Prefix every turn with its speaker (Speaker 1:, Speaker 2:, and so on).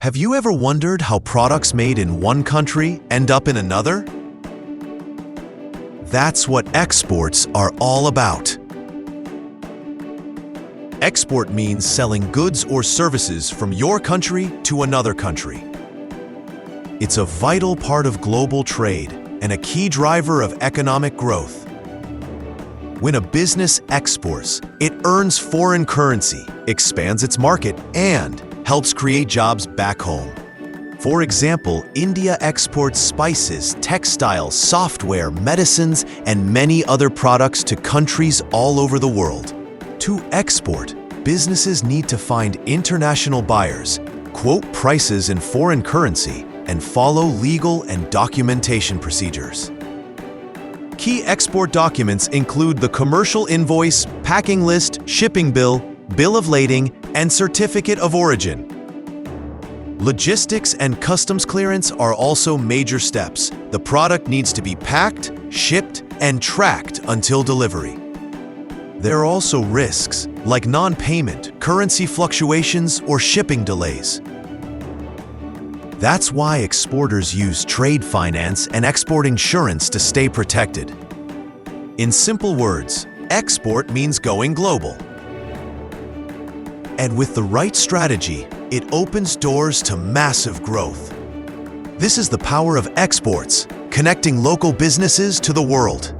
Speaker 1: Have you ever wondered how products made in one country end up in another? That's what exports are all about. Export means selling goods or services from your country to another country. It's a vital part of global trade and a key driver of economic growth. When a business exports, it earns foreign currency, expands its market, and helps create jobs back home. For example, India exports spices, textiles, software, medicines, and many other products to countries all over the world. To export, businesses need to find international buyers, quote prices in foreign currency, and follow legal and documentation procedures. Key export documents include the commercial invoice, packing list, shipping bill, bill of lading, and certificate of origin. Logistics and customs clearance are also major steps. The product needs to be packed, shipped, and tracked until delivery. There are also risks, like non-payment, currency fluctuations, or shipping delays. That's why exporters use trade finance and export insurance to stay protected. In simple words, export means going global. And with the right strategy, it opens doors to massive growth. This is the power of exports, connecting local businesses to the world.